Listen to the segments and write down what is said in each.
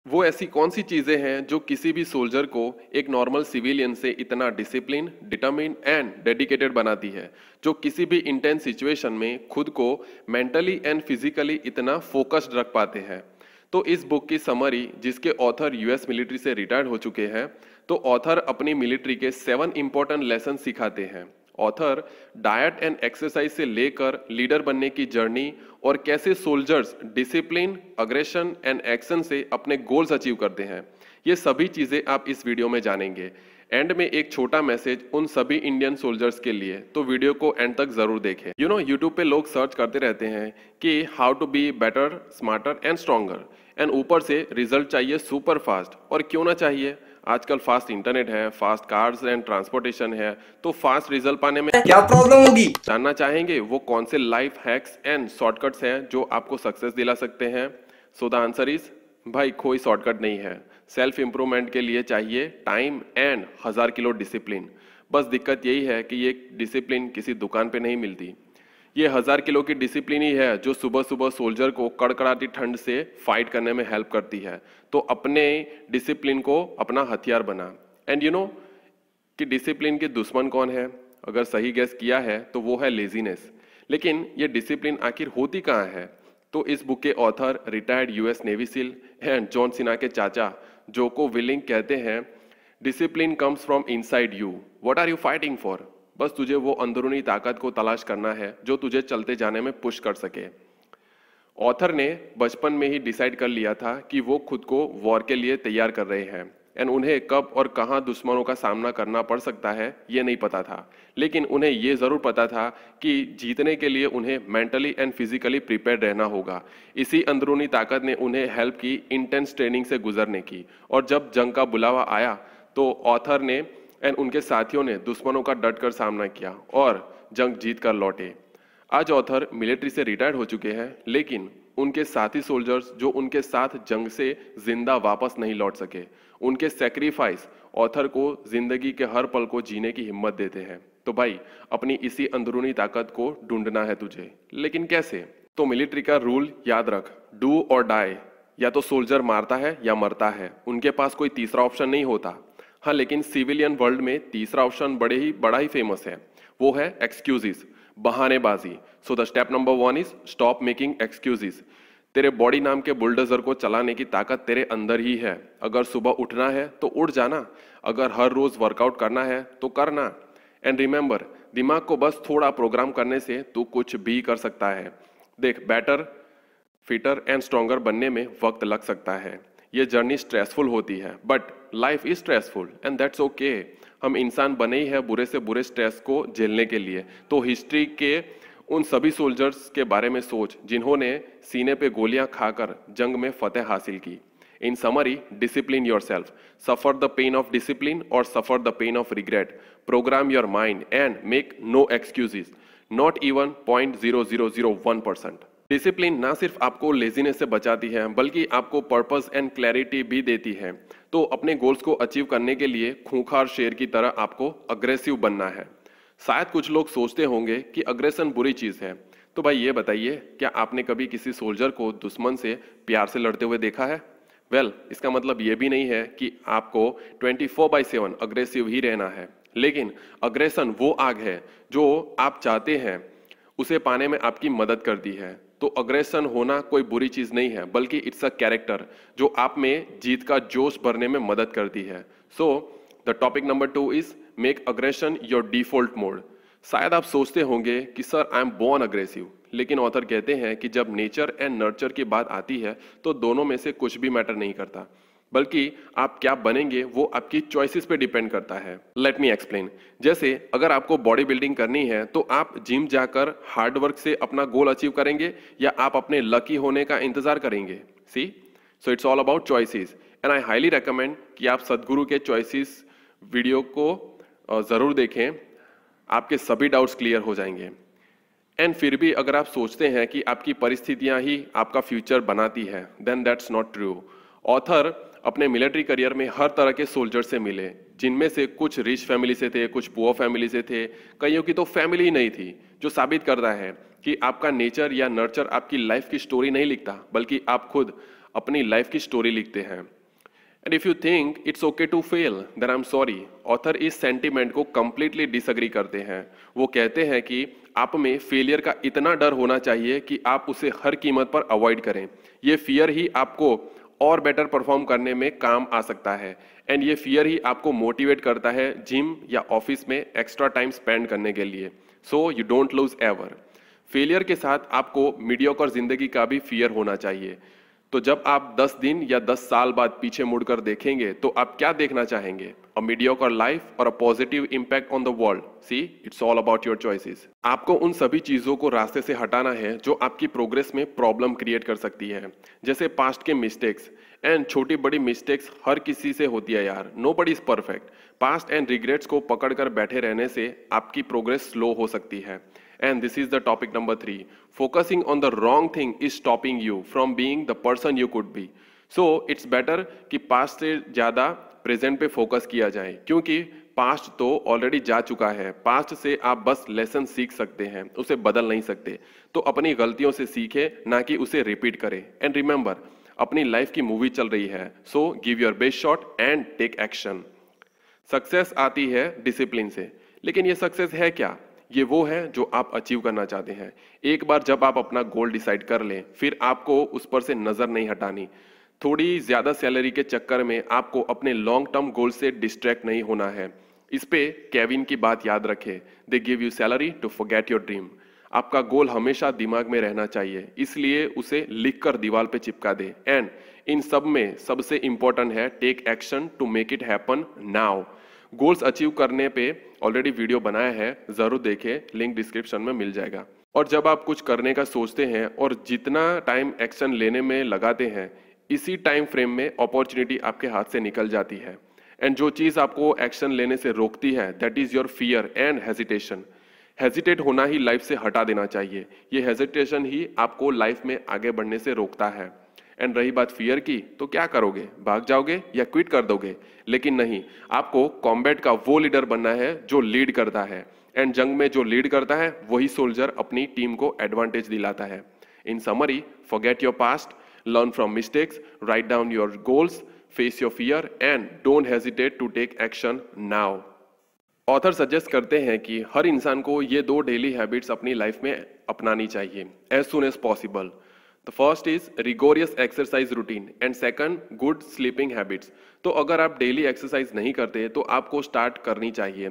वो ऐसी कौन सी चीजें हैं जो किसी भी सोल्जर को एक नॉर्मल सिविलियन से इतना डिसिप्लिन, डिटरमिन्ड एंड डेडिकेटेड बनाती है, जो किसी भी इंटेंस सिचुएशन में खुद को मेंटली एंड फिजिकली इतना फोकस्ड रख पाते हैं। तो इस बुक की समरी, जिसके ऑथर यूएस मिलिट्री से रिटायर्ड हो चुके हैं, तो ऑथर अपनी मिलिट्री के 7 इंपॉर्टेंट लेसन सिखाते हैं। ऑथर डाइट एंड एक्सरसाइज से लेकर लीडर बनने की जर्नी और कैसे soldiers discipline, aggression and action से अपने गोल्स अचीव करते हैं, ये सभी चीजें आप इस वीडियो में जानेंगे। एंड में एक छोटा मैसेज उन सभी इंडियन सोल्जर्स के लिए, तो वीडियो को एंड तक जरूर देखें। यूट्यूब पे लोग सर्च करते रहते हैं कि how to be better, smarter and stronger, and ऊपर से रिजल्ट चाहिए सुपर फास्ट। और क्यों ना चाहिए, आजकल फास्ट इंटरनेट है, फास्ट कार्स एंड ट्रांसपोर्टेशन है, तो फास्ट रिजल्ट पाने में क्या प्रॉब्लम होगी। जानना चाहेंगे वो कौन से लाइफ हैक्स एंड शॉर्टकट्स हैं जो आपको सक्सेस दिला सकते हैं। सो द आंसर इज, भाई कोई शॉर्टकट नहीं है। सेल्फ इंप्रूवमेंट के लिए चाहिए टाइम एंड 1000 किलो डिसिप्लिन। बस दिक्कत यही है कि ये डिसिप्लिन किसी दुकान पे नहीं मिलती। ये 1000 किलो की डिसिप्लिन ही है जो सुबह सुबह सोल्जर को कड़कड़ाती ठंड से फाइट करने में हेल्प करती है। तो अपने डिसिप्लिन को अपना हथियार बना। एंड कि डिसिप्लिन के दुश्मन कौन है? अगर सही गेस किया है तो वो है लेजीनेस। लेकिन ये डिसिप्लिन आखिर होती कहाँ है? तो इस बुक के author retired US navy SEAL and John Cena के चाचा जोको विलिंग कहते हैं, discipline comes from inside you, what are you fighting for? बस तुझे वो अंदरूनी ताकत को तलाश करना है जो तुझे चलते जाने में पुश कर सके। ऑथर ने बचपन में ही डिसाइड कर लिया था कि वो खुद को वॉर के लिए तैयार कर रहे हैं, एंड उन्हें कब और कहां दुश्मनों का सामना करना पड़ सकता है ये नहीं पता था। लेकिन उन्हें ये जरूर पता था कि जीतने के लिए उन्हें मेंटली एंड फिजिकली प्रिपेयर रहना होगा। इसी अंदरूनी ताकत ने उन्हें हेल्प की इंटेंस ट्रेनिंग से गुजरने की। और जब जंग का बुलावा आया तो ऑथर ने एंड उनके साथियों ने दुश्मनों का डट कर सामना किया और जंग जीत कर लौटे। आज ऑथर मिलिट्री से रिटायर्ड हो चुके हैं, लेकिन उनके साथी सोल्जर्स जो उनके साथ जंग से जिंदा वापस नहीं लौट सके, उनके सेक्रीफाइस ऑथर को जिंदगी के हर पल को जीने की हिम्मत देते हैं। तो भाई, अपनी इसी अंदरूनी ताकत को ढूंढना है तुझे, लेकिन कैसे? तो मिलिट्री का रूल याद रख, डू और डाई। या तो सोल्जर मारता है या मरता है, उनके पास कोई तीसरा ऑप्शन नहीं होता। हाँ, लेकिन सिविलियन वर्ल्ड में तीसरा ऑप्शन बड़ा ही फेमस है, वो है एक्सक्यूजेस, बहानेबाजी। So the step number 1 is stop making excuses. तेरे बॉडी नाम के बुलडोजर को चलाने की ताकत तेरे अंदर ही है। अगर सुबह उठना है तो उठ जाना, अगर हर रोज वर्कआउट करना है तो करना। एंड रिमेंबर, दिमाग को बस थोड़ा प्रोग्राम करने से तू कुछ भी कर सकता है। देख, बेटर, फिटर एंड स्ट्रॉन्गर बनने में वक्त लग सकता है, ये जर्नी स्ट्रेसफुल होती है, but life is stressful and that's okay. हम इंसान बने ही है बुरे से बुरे स्ट्रेस को झेलने के लिए। तो हिस्ट्री के उन सभी सोल्जर्स के बारे में सोच जिन्होंने सीने पे गोलियां खाकर जंग में फतेह हासिल की। In summary, discipline yourself, suffer the pain of discipline और suffer the pain of regret, program your mind and make no excuses, not even 0.0001%। Discipline ना सिर्फ आपको लेजीनेस से बचाती है, बल्कि आपको पर्पस एंड क्लैरिटी भी देती है। तो अपने गोल्स को अचीव करने के लिए खूंखार शेर की तरह आपको अग्रेसिव बनना है। शायद कुछ लोग सोचते होंगे कि अग्रेशन बुरी चीज है। तो भाई ये बताइए, क्या आपने कभी किसी सोल्जर को दुश्मन से प्यार से लड़ते हुए देखा है? इसका मतलब ये भी नहीं है कि आपको 24/7 अग्रेसिव ही रहना है। लेकिन अग्रेशन वो आग है जो आप चाहते हैं उसे पाने में आपकी मदद करती है। तो अग्रेशन होना कोई बुरी चीज नहीं है, बल्कि इट्स अ कैरेक्टर जो आप में जीत का जोश भरने में मदद करती है। So the topic number 2 is make aggression your default mode. शायद आप सोचते होंगे कि sir, I am born aggressive, लेकिन ऑथर कहते हैं कि जब नेचर एंड नर्चर की बात आती है तो दोनों में से कुछ भी मैटर नहीं करता, बल्कि आप क्या बनेंगे वो आपकी चॉइसेस पे डिपेंड करता है। Let me explain. जैसे अगर आपको बॉडी बिल्डिंग करनी है तो आप जिम जाकर हार्ड वर्क से अपना गोल अचीव करेंगे या आप अपने लकी होने का इंतजार करेंगे? See, so it's all about choices and I highly recommend कि आप सदगुरु के चॉइसेस वीडियो को जरूर देखें, आपके सभी डाउट्स क्लियर हो जाएंगे। एंड फिर भी अगर आप सोचते हैं कि आपकी परिस्थितियां ही आपका फ्यूचर बनाती है, then that's not true. Author अपने मिलिट्री करियर में हर तरह के सोल्जर से मिले, जिनमें से कुछ रिच फैमिली से थे, कुछ पुअर फैमिली से थे, कईयों की तो फैमिली ही नहीं थी, जो साबित करता है कि आपका नेचर या नर्चर आपकी लाइफ की स्टोरी नहीं लिखता, बल्कि आप खुद अपनी लाइफ की स्टोरी लिखते हैं। And if you think it's okay to fail then I am sorry. Author इस सेंटीमेंट को कंप्लीटली डिसएग्री करते हैं। वो कहते हैं कि आप में फेलियर का इतना डर होना चाहिए कि आप उसे हर कीमत पर अवॉइड करें। ये फियर ही आपको और बेटर परफॉर्म करने में काम आ सकता है। एंड ये फियर ही आपको मोटिवेट करता है जिम या ऑफिस में एक्स्ट्रा टाइम स्पेंड करने के लिए। So you don't lose ever. Failure के साथ आपको मीडियोकर जिंदगी का भी फियर होना चाहिए। तो जब आप 10 दिन या 10 साल बाद पीछे मुड़कर देखेंगे तो आप क्या देखना चाहेंगे? अ मीडियोकर लाइफ और a positive impact on the world? See, it's all about your choices. आपको उन सभी चीजों को रास्ते से हटाना है जो आपकी प्रोग्रेस में प्रॉब्लम क्रिएट कर सकती है, जैसे पास्ट के मिस्टेक्स। एंड छोटी बड़ी मिस्टेक्स हर किसी से होती है यार, nobody is perfect. Past and regrets को पकड़कर बैठे रहने से आपकी प्रोग्रेस स्लो हो सकती है। And this is the topic number 3. Focusing on the wrong thing is stopping you from being the person you could be. So it's better कि पास्ट से ज़्यादा प्रेजेंट पे फोकस किया जाए, क्योंकि पास्ट तो ऑलरेडी जा चुका है। पास्ट से आप बस लेसन सीख सकते हैं, उसे बदल नहीं सकते। तो अपनी गलतियों से सीखें, ना कि उसे रिपीट करें। एंड रिमेंबर, अपनी लाइफ की मूवी चल रही है, so give your best shot and take action. Success आती है डिसिप्लिन से, लेकिन ये सक्सेस है क्या? ये वो है जो आप अचीव करना चाहते हैं। एक बार जब आप अपना गोल डिसाइड कर लें, फिर आपको उस पर से नजर नहीं हटानी। थोड़ी ज्यादा सैलरी के चक्कर में आपको अपने लॉन्ग टर्म गोल से डिस्ट्रैक्ट नहीं होना है। इस पे केविन की बात याद रखें, they give you salary to forget your dream. आपका गोल हमेशा दिमाग में रहना चाहिए, इसलिए उसे लिखकर दीवार पे चिपका दे। एंड इन सब में सबसे इंपॉर्टेंट है take action to make it happen now. Goals achieve करने पे ऑलरेडी वीडियो बनाया है, जरूर देखें, लिंक डिस्क्रिप्शन में मिल जाएगा। और जब आप कुछ करने का सोचते हैं और जितना टाइम एक्शन लेने में लगाते हैं, इसी टाइम फ्रेम में अपॉर्चुनिटी आपके हाथ से निकल जाती है। एंड जो चीज आपको एक्शन लेने से रोकती है, that is your fear and hesitation. Hesitate होना ही लाइफ से हटा देना चाहिए। ये हेजिटेशन ही आपको लाइफ में आगे बढ़ने से रोकता है। एंड रही बात फियर की, तो क्या करोगे? भाग जाओगे या क्विट कर दोगे? लेकिन नहीं, आपको कॉम्बैट का वो लीडर बनना है जो लीड करता है। एंड जंग में जो लीड करता है वही सोल्जर अपनी टीम को एडवांटेज दिलाता है। In summary, forget your past, learn from mistakes, write down your goals, face your fear and don't hesitate to take action now. Author suggest करते हैं कि हर इंसान को ये 2 डेली हैबिट्स अपनी लाइफ में अपनानी चाहिए as soon as possible. The first is rigorous exercise routine and second good sleeping habits। तो अगर आप डेली एक्सरसाइज नहीं करते तो आपको स्टार्ट करनी चाहिए।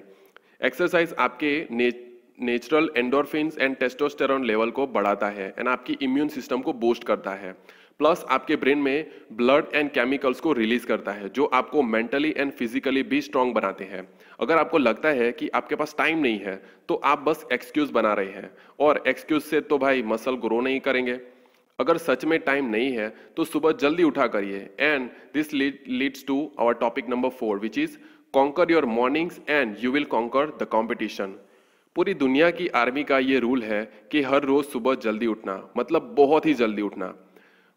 एक्सरसाइज आपके natural endorphins and testosterone level को बढ़ाता है एंड आपकी इम्यून सिस्टम को बूस्ट करता है। प्लस आपके ब्रेन में ब्लड एंड केमिकल्स को रिलीज करता है जो आपको मेंटली एंड फिजिकली भी स्ट्रांग बनाते हैं। अगर आपको लगता है कि आपके पास टाइम नहीं है तो आप बस एक्सक्यूज बना रहे हैं, और एक्सक्यूज से तो भाई मसल ग्रो नहीं करेंगे। अगर सच में टाइम नहीं है तो सुबह जल्दी उठा करिए। And this leads to our topic number 4 which is conquer your mornings and you will conquer the competition. पूरी दुनिया की आर्मी का ये रूल है कि हर रोज सुबह जल्दी उठना, मतलब बहुत ही जल्दी उठना।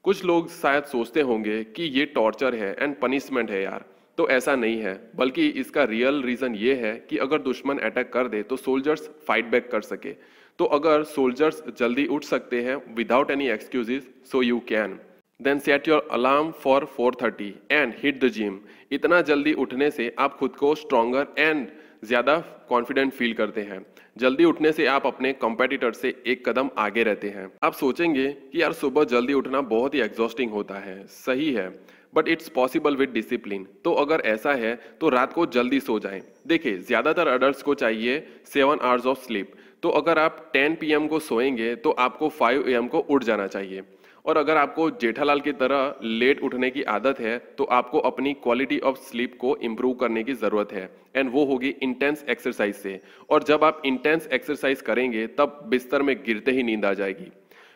कुछ लोग शायद सोचते होंगे कि ये टॉर्चर है एंड पनिशमेंट है यार, तो ऐसा नहीं है, बल्कि इसका रियल रीजन ये है कि अगर दुश्मन अटैक कर दे तो सोल्जर्स फाइट बैक कर सके। तो अगर सोल्जर्स जल्दी उठ सकते हैं without any excuses, so you can. Then set your alarm for 4:30 and hit the gym. इतना जल्दी उठने से आप खुद को स्ट्रॉन्गर एंड ज्यादा कॉन्फिडेंट फील करते हैं। जल्दी उठने से आप अपने कॉम्पिटिटर से एक कदम आगे रहते हैं। आप सोचेंगे कि यार सुबह जल्दी उठना बहुत ही एग्जॉस्टिंग होता है, सही है, but it's possible with discipline. तो अगर ऐसा है तो रात को जल्दी सो जाएं। देखिए, ज्यादातर अडल्ट्स को चाहिए 7 आवर्स ऑफ स्लीप। तो अगर आप 10 PM को सोएंगे तो आपको 5 AM को उठ जाना चाहिए। और अगर आपको जेठालाल की तरह लेट उठने की आदत है तो आपको अपनी क्वालिटी ऑफ स्लीप को इम्प्रूव करने की जरूरत है, एंड वो होगी इंटेंस एक्सरसाइज से। और जब आप इंटेंस एक्सरसाइज करेंगे तब बिस्तर में गिरते ही नींद आ जाएगी।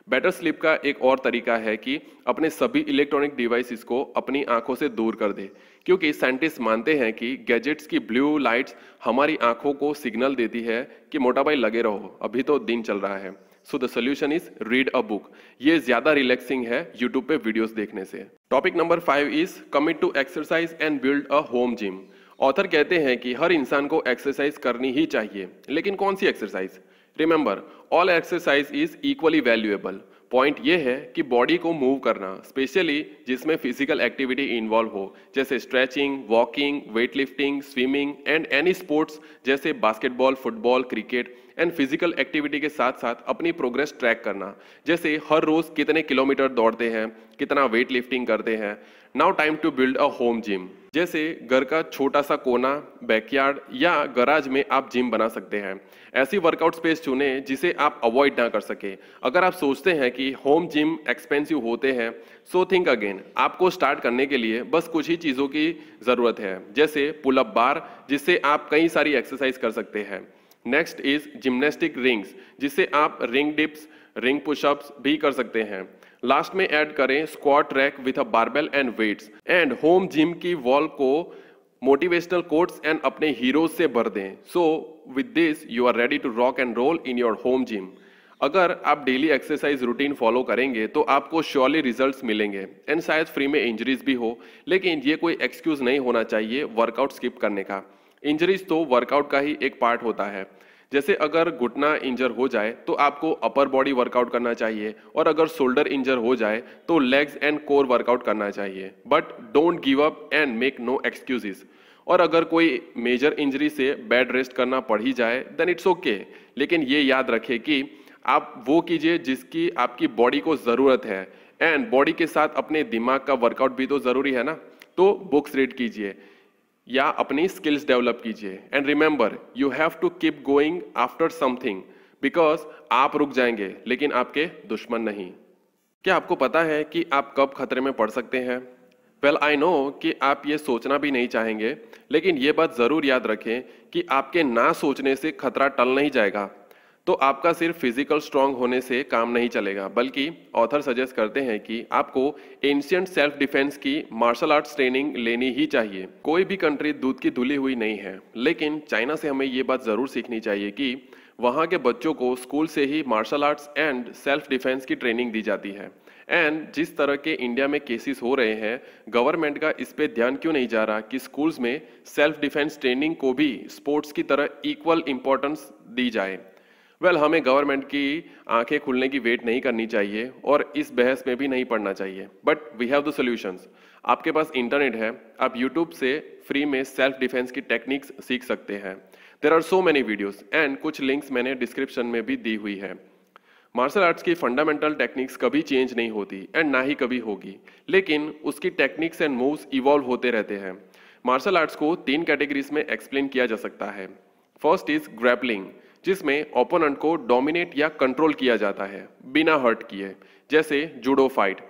बेटर स्लीप का एक और तरीका है कि अपने सभी इलेक्ट्रॉनिक डिवाइसेस को अपनी आंखों से दूर कर दे, क्योंकि साइंटिस्ट मानते हैं कि गैजेट्स की ब्लू लाइट्स हमारी आंखों को सिग्नल देती है कि मोटा भाई लगे रहो, अभी तो दिन चल रहा है। So the solution is read a book. ये ज्यादा रिलैक्सिंग है यूट्यूब पे वीडियोस देखने से। Topic number 5 is commit to exercise and build a home gym. Author कहते हैं कि हर इंसान को एक्सरसाइज करनी ही चाहिए, लेकिन कौन सी exercise? Remember, all exercise is equally valuable. Point ये है कि बॉडी को मूव करना, स्पेशली जिसमें फिजिकल एक्टिविटी इन्वॉल्व हो, जैसे stretching, walking, weight lifting, swimming and any sports जैसे basketball, football, cricket and physical activity के साथ साथ अपनी प्रोग्रेस ट्रैक करना, जैसे हर रोज कितने किलोमीटर दौड़ते हैं, कितना वेट लिफ्टिंग करते हैं। Now time to build a home gym, जैसे घर का छोटा सा कोना, बैकयार्ड या गराज में आप जिम बना सकते हैं। ऐसी वर्कआउट स्पेस चुने जिसे आप अवॉइड ना कर सके। अगर आप सोचते हैं कि होम जिम एक्सपेंसिव होते हैं, सो थिंक अगेन। आपको स्टार्ट करने के लिए बस कुछ ही चीज़ों की ज़रूरत है, जैसे पुल अप बार जिससे आप कई सारी एक्सरसाइज कर सकते हैं। नेक्स्ट इज जिम्नास्टिक रिंग्स, जिससे आप रिंग डिप्स, रिंग पुशअप्स भी कर सकते हैं। लास्ट में ऐड करें squat rack with a barbell and weights. And home gym की वॉल को मोटिवेशनल कोट्स एंड अपने हीरोज से भर दें। So with this you are ready to rock and roll in your home gym. अगर आप डेली एक्सरसाइज रूटीन फॉलो करेंगे तो आपको श्योरली रिजल्ट्स मिलेंगे एंड शायद फ्री में इंजरीज भी हो, लेकिन ये कोई एक्सक्यूज नहीं होना चाहिए वर्कआउट स्किप करने का। इंजरीज तो वर्कआउट का ही एक पार्ट होता है। जैसे अगर घुटना इंजर हो जाए तो आपको अपर बॉडी वर्कआउट करना चाहिए, और अगर शोल्डर इंजर हो जाए तो लेग्स एंड कोर वर्कआउट करना चाहिए। But don't give up and make no excuses. और अगर कोई मेजर इंजरी से बेड रेस्ट करना पड़ ही जाए देन इट्स ओके, लेकिन ये याद रखें कि आप वो कीजिए जिसकी आपकी बॉडी को ज़रूरत है। एंड बॉडी के साथ अपने दिमाग का वर्कआउट भी तो ज़रूरी है ना। तो बुक्स रीड कीजिए या अपनी स्किल्स डेवलप कीजिए। And remember, you have to keep going after something, because आप रुक जाएंगे लेकिन आपके दुश्मन नहीं। क्या आपको पता है कि आप कब खतरे में पड़ सकते हैं? वेल आई नो कि आप ये सोचना भी नहीं चाहेंगे, लेकिन ये बात ज़रूर याद रखें कि आपके ना सोचने से खतरा टल नहीं जाएगा। तो आपका सिर्फ फिजिकल स्ट्रांग होने से काम नहीं चलेगा, बल्कि ऑथर सजेस्ट करते हैं कि आपको एंशिएंट सेल्फ डिफेंस की मार्शल आर्ट्स ट्रेनिंग लेनी ही चाहिए। कोई भी कंट्री दूध की धुली हुई नहीं है, लेकिन चाइना से हमें ये बात ज़रूर सीखनी चाहिए कि वहाँ के बच्चों को स्कूल से ही martial arts and self defence की ट्रेनिंग दी जाती है। एंड जिस तरह के इंडिया में केसेस हो रहे हैं, गवर्नमेंट का इस पे ध्यान क्यों नहीं जा रहा कि स्कूल्स में सेल्फ डिफेंस ट्रेनिंग को भी स्पोर्ट्स की तरह इक्वल इंपॉर्टेंस दी जाए। वेल हमें गवर्नमेंट की आंखें खुलने की वेट नहीं करनी चाहिए और इस बहस में भी नहीं पड़ना चाहिए, but we have the solutions. आपके पास इंटरनेट है, आप यूट्यूब से फ्री में सेल्फ डिफेंस की टेक्निक्स सीख सकते हैं। There are so many videos and कुछ लिंक्स मैंने डिस्क्रिप्शन में भी दी हुई है। मार्शल आर्ट्स की फंडामेंटल टेक्निक्स कभी चेंज नहीं होती एंड ना ही कभी होगी, लेकिन उसकी टेक्निक्स एंड मूव्स इवॉल्व होते रहते हैं। मार्शल आर्ट्स को 3 कैटेगरीज में एक्सप्लेन किया जा सकता है। फर्स्ट इज ग्रैपलिंग, जिसमें ओपोनेंट को डोमिनेट या कंट्रोल किया जाता है बिना हर्ट किए, जैसे judo fight.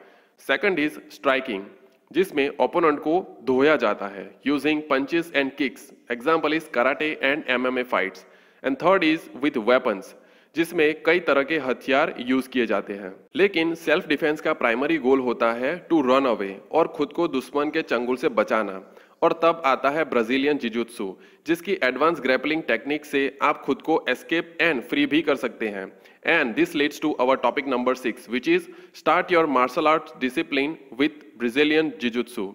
Second is striking, जिसमें ओपोनेंट को धोया जाता है using punches and kicks, example is karate and MMA fights. And third is with weapons, जिसमें कई तरह के हथियार यूज किए जाते हैं। लेकिन सेल्फ डिफेंस का प्राइमरी गोल होता है टू रन अवे और खुद को दुश्मन के चंगुल से बचाना। और तब आता है ब्राजीलियन जिजुत्सु, जिसकी एडवांस ग्रैपलिंग टेक्निक से आप खुद को एस्केप एंड फ्री भी कर सकते हैं। And this leads to our topic number 6, which is start your martial arts discipline with Brazilian jiujitsu.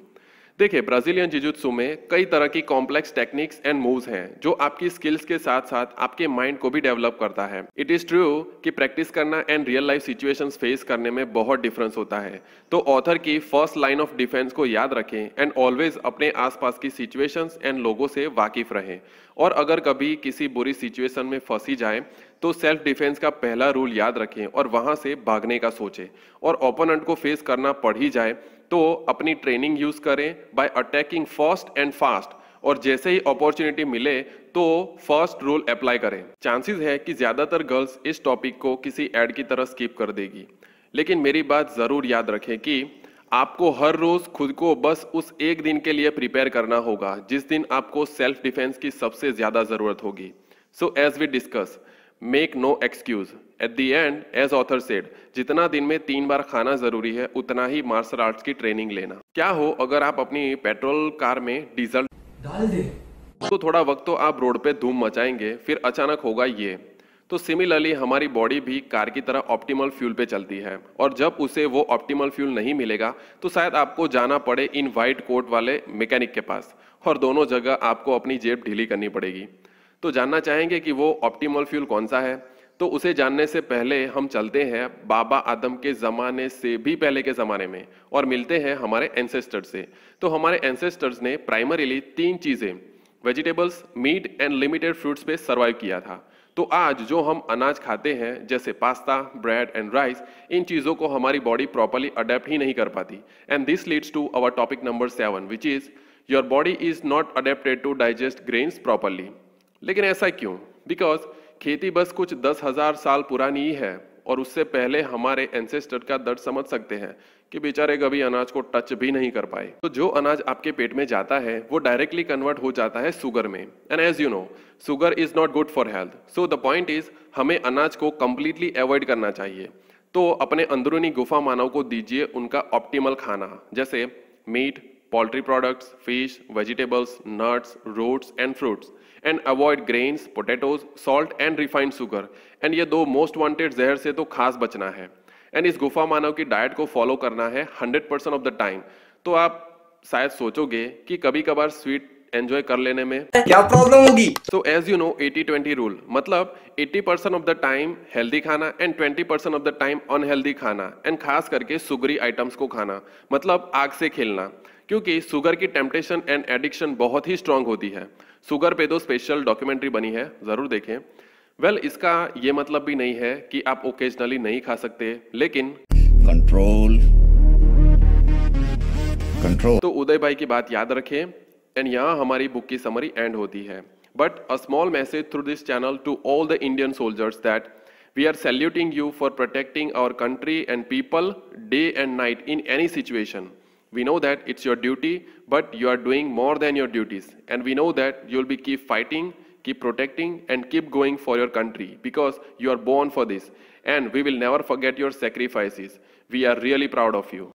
देखिए, ब्राजीलियन जिजुत्सु में कई तरह की कॉम्प्लेक्स टेक्निक्स एंड मूव्स हैं जो आपकी स्किल्स के साथ साथ आपके माइंड को भी डेवलप करता है। इट इज ट्रू कि प्रैक्टिस करना and real life situations face करने में बहुत डिफरेंस होता है। तो ऑथर की फर्स्ट लाइन ऑफ डिफेंस को याद रखें एंड ऑलवेज अपने आसपास की सिचुएशंस एंड लोगों से वाकिफ रहें। और अगर कभी किसी बुरी सिचुएशन में फंसी जाए तो सेल्फ डिफेंस का पहला रूल याद रखें और वहां से भागने का सोचें। और ओपोनेंट को फेस करना पड़ ही जाए तो अपनी ट्रेनिंग यूज करें bye attacking first and fast, और जैसे ही अपॉर्चुनिटी मिले तो फर्स्ट रूल अप्लाई करें। चांसेस है कि ज्यादातर गर्ल्स इस टॉपिक को किसी एड की तरह स्किप कर देगी, लेकिन मेरी बात जरूर याद रखें कि आपको हर रोज खुद को बस उस एक दिन के लिए प्रिपेयर करना होगा जिस दिन आपको सेल्फ डिफेंस की सबसे ज्यादा जरूरत होगी। So as we discuss, make no excuse. At the end, as author said, जितना दिन में 3 बार खाना जरूरी है उतना ही मार्शल आर्ट्स की ट्रेनिंग लेना। क्या हो अगर आप अपनी पेट्रोल कार में डीजल डाल दें, तो थोड़ा वक्त तो आप रोड पे धूम मचाएंगे, फिर अचानक होगा ये। तो सिमिलरली हमारी बॉडी भी कार की तरह ऑप्टिमल फ्यूल पे चलती है, और जब उसे वो ऑप्टिमल फ्यूल नहीं मिलेगा तो शायद आपको जाना पड़े इन वाइट कोट वाले मैकेनिक के पास, और दोनों जगह आपको अपनी जेब ढीली करनी पड़ेगी। तो जानना चाहेंगे कि वो ऑप्टिमल फ्यूल कौन सा है? तो उसे जानने से पहले हम चलते हैं बाबा आदम के ज़माने से भी पहले के ज़माने में और मिलते हैं हमारे एंसेस्टर्स से। तो हमारे एंसेस्टर्स ने प्राइमरीली 3 चीज़ें vegetables, meat and limited fruits पे सर्वाइव किया था। तो आज जो हम अनाज खाते हैं जैसे पास्ता, ब्रेड एंड राइस, इन चीज़ों को हमारी बॉडी प्रॉपर्ली अडेप्ट ही नहीं कर पाती। And this leads to our topic number 7 which is your body is not adapted to digest grains properly. लेकिन ऐसा क्यों? बिकॉज खेती बस कुछ 10,000 साल पुरानी ही है और उससे पहले हमारे एंसेस्टर का दर्द समझ सकते हैं कि बेचारे कभी अनाज को टच भी नहीं कर पाए। तो जो अनाज आपके पेट में जाता है वो डायरेक्टली कन्वर्ट हो जाता है शुगर में। And as you know sugar is not good for health. So the point is हमें अनाज को कंप्लीटली अवॉइड करना चाहिए। तो अपने अंदरूनी गुफा मानव को दीजिए उनका ऑप्टिमल खाना, जैसे meet, poultry products, fish, vegetables, nuts, roots and fruits, and avoid grains, potatoes, salt and refined sugar. And ये 2 मोस्ट वांटेड जहर से तो खास बचना है। एंड इस गुफा मानव की डाइट को फॉलो करना है 100% ऑफ द टाइम। तो आप शायद सोचोगे कि कभी कभार स्वीट एंजॉय कर लेने में क्या प्रॉब्लम होगी। तो एज यू नो 80-20 रूल, मतलब 80% ऑफ द टाइम हेल्दी खाना and 20% of the time unhealthy खाना, एंड खास करके सुगरी आइटम्स को खाना, मतलब आग से खेलना, क्योंकि शुगर की टेम्पटेशन एंड एडिक्शन बहुत ही स्ट्रांग होती है। शुगर पे तो स्पेशल डॉक्यूमेंट्री बनी है, जरूर देखें। वेल इसका ये मतलब भी नहीं है कि आप ओकेजनली नहीं खा सकते, लेकिन कंट्रोल कंट्रोल। तो उदय भाई की बात याद रखें। एंड यहाँ हमारी बुक की समरी एंड होती है। But a small message through this channel to all the Indian soldiers that we are saluting you for protecting our country and people day and night in any situation. We know that it's your duty, but you are doing more than your duties. And we know that you'll be keep fighting, keep protecting, and keep going for your country because you are born for this. And we will never forget your sacrifices. We are really proud of you.